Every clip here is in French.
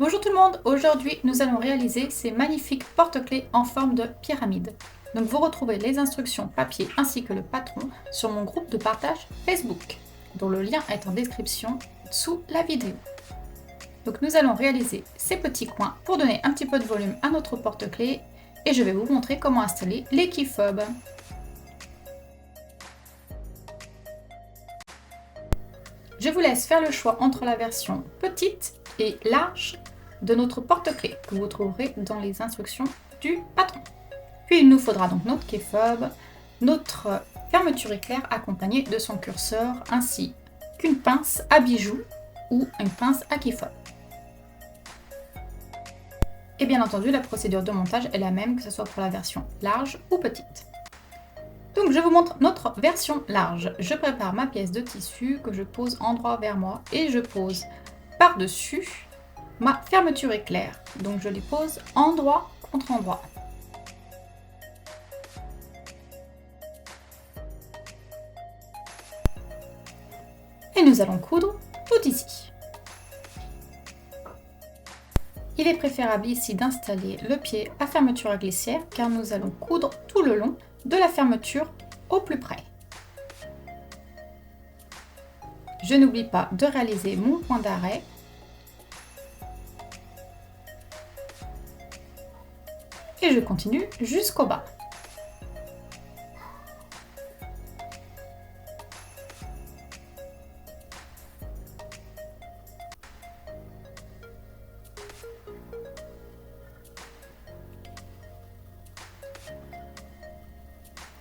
Bonjour tout le monde, aujourd'hui nous allons réaliser ces magnifiques porte-clés en forme de pyramide. Donc vous retrouvez les instructions papier ainsi que le patron sur mon groupe de partage Facebook, dont le lien est en description sous la vidéo. Donc nous allons réaliser ces petits coins pour donner un petit peu de volume à notre porte-clés et je vais vous montrer comment installer les key fobs. Je vous laisse faire le choix entre la version petite et large de notre porte-clés que vous trouverez dans les instructions du patron. Puis il nous faudra donc notre key fob, notre fermeture éclair accompagnée de son curseur ainsi qu'une pince à bijoux ou une pince à key fob. Et bien entendu, la procédure de montage est la même que ce soit pour la version large ou petite. Donc je vous montre notre version large. Je prépare ma pièce de tissu que je pose endroit vers moi et je pose par-dessus ma fermeture éclair. Donc je les pose endroit contre endroit. Et nous allons coudre tout ici. Il est préférable ici d'installer le pied à fermeture à glissière car nous allons coudre tout le long de la fermeture au plus près. Je n'oublie pas de réaliser mon point d'arrêt et je continue jusqu'au bas.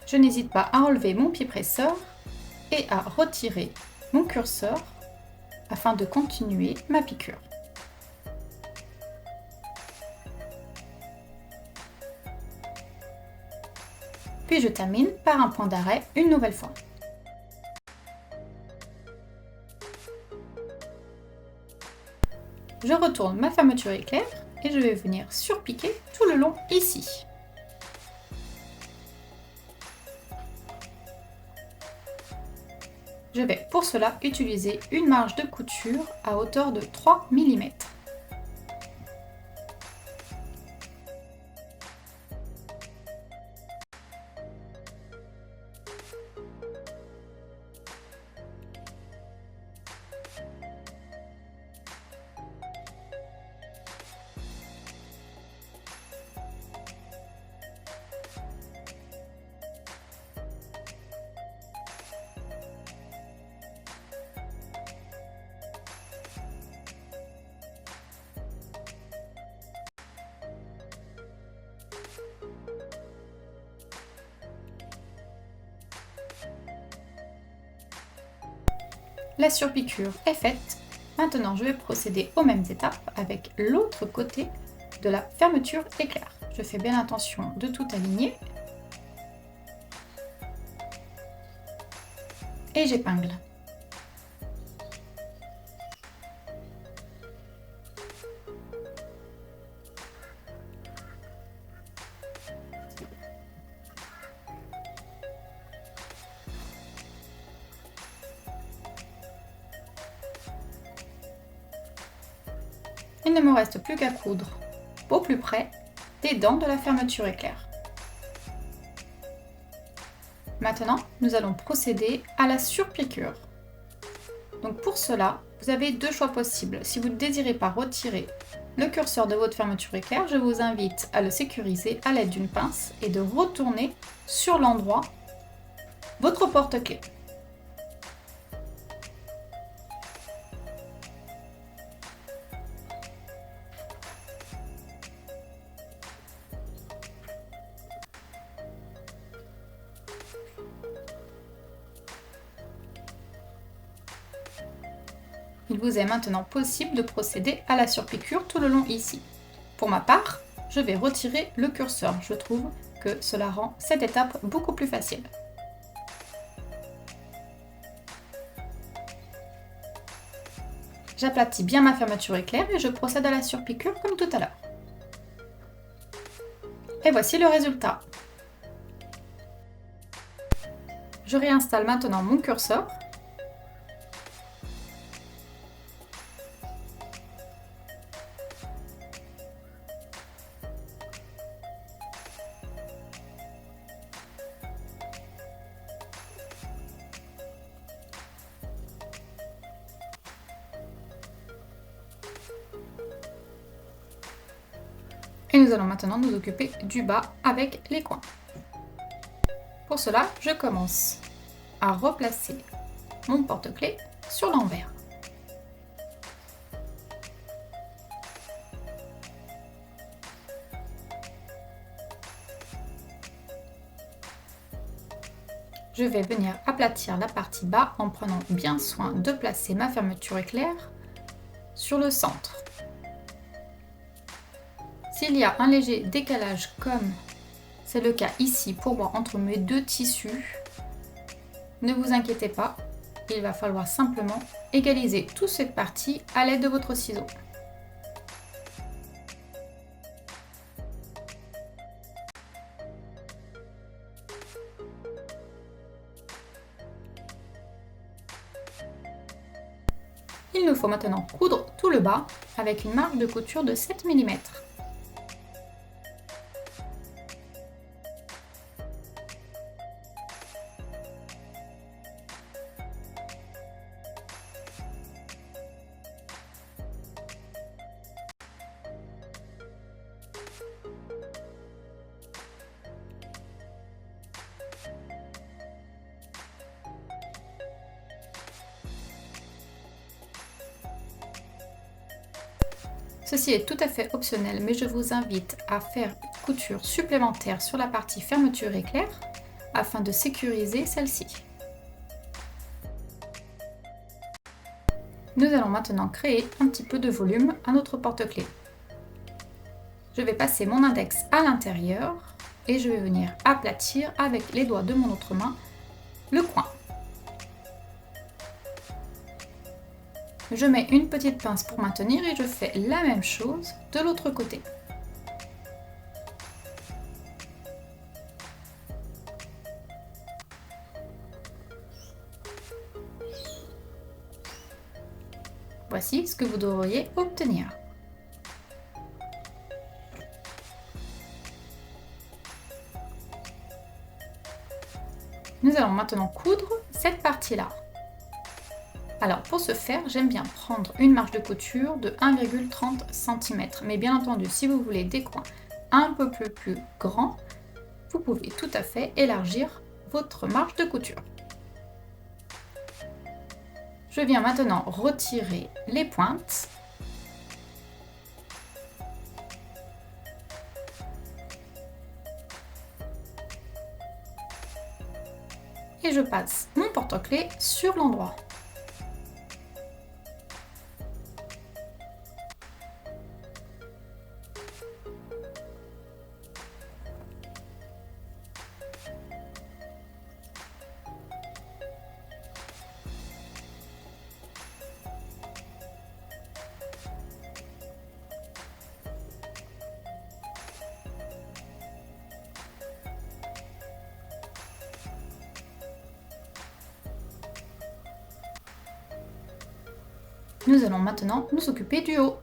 Je n'hésite pas à enlever mon pied presseur et à retirer mon curseur afin de continuer ma piqûre. Puis je termine par un point d'arrêt une nouvelle fois. Je retourne ma fermeture éclair et je vais venir surpiquer tout le long ici. Je vais pour cela utiliser une marge de couture à hauteur de 3 mm. La surpiqûre est faite. Maintenant, je vais procéder aux mêmes étapes avec l'autre côté de la fermeture éclair. Je fais bien attention de tout aligner. Et j'épingle. Il ne me reste plus qu'à coudre au plus près des dents de la fermeture éclair. Maintenant, nous allons procéder à la surpiqûre. Donc pour cela, vous avez deux choix possibles. Si vous ne désirez pas retirer le curseur de votre fermeture éclair, je vous invite à le sécuriser à l'aide d'une pince et de retourner sur l'endroit votre porte-clés. Il vous est maintenant possible de procéder à la surpiqûre tout le long ici. Pour ma part, je vais retirer le curseur. Je trouve que cela rend cette étape beaucoup plus facile. J'aplatis bien ma fermeture éclair et je procède à la surpiqûre comme tout à l'heure. Et voici le résultat. Je réinstalle maintenant mon curseur. Et nous allons maintenant nous occuper du bas avec les coins. Pour cela, je commence à replacer mon porte-clés sur l'envers. Je vais venir aplatir la partie bas en prenant bien soin de placer ma fermeture éclair sur le centre. S'il y a un léger décalage comme c'est le cas ici pour moi entre mes deux tissus, ne vous inquiétez pas, il va falloir simplement égaliser toute cette partie à l'aide de votre ciseau. Il nous faut maintenant coudre tout le bas avec une marge de couture de 7 mm. Ceci est tout à fait optionnel, mais je vous invite à faire une couture supplémentaire sur la partie fermeture éclair afin de sécuriser celle-ci. Nous allons maintenant créer un petit peu de volume à notre porte-clés. Je vais passer mon index à l'intérieur et je vais venir aplatir avec les doigts de mon autre main le coin. Je mets une petite pince pour maintenir et je fais la même chose de l'autre côté. Voici ce que vous devriez obtenir. Nous allons maintenant coudre cette partie-là. Alors pour ce faire, j'aime bien prendre une marge de couture de 1,30 cm. Mais bien entendu, si vous voulez des coins un peu plus grands, vous pouvez tout à fait élargir votre marge de couture. Je viens maintenant retirer les pointes. Et je passe mon porte-clés sur l'endroit. Nous allons maintenant nous occuper du haut.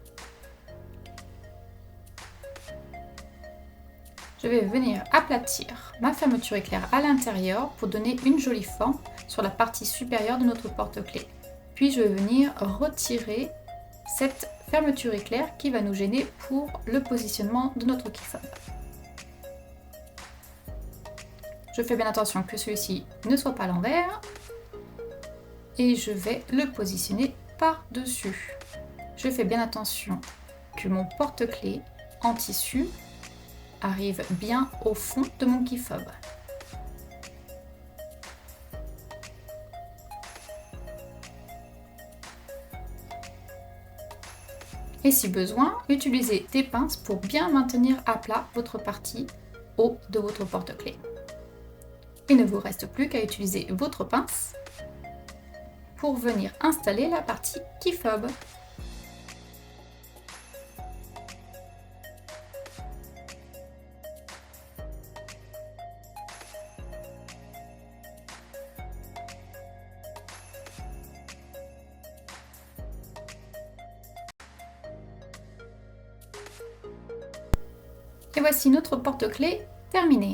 Je vais venir aplatir ma fermeture éclair à l'intérieur pour donner une jolie forme sur la partie supérieure de notre porte-clés. Puis je vais venir retirer cette fermeture éclair qui va nous gêner pour le positionnement de notre key-fob. Je fais bien attention que celui-ci ne soit pas à l'envers et je vais le positionner par-dessus. Je fais bien attention que mon porte-clés en tissu arrive bien au fond de mon key-fob. Et si besoin, utilisez des pinces pour bien maintenir à plat votre partie haut de votre porte-clés. Il ne vous reste plus qu'à utiliser votre pince pour venir installer la partie key-fob. Et voici notre porte-clés terminé.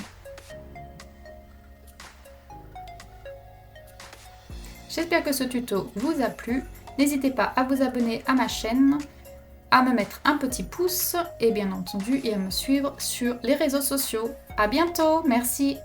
J'espère que ce tuto vous a plu. N'hésitez pas à vous abonner à ma chaîne, à me mettre un petit pouce et bien entendu et à me suivre sur les réseaux sociaux. À bientôt, merci.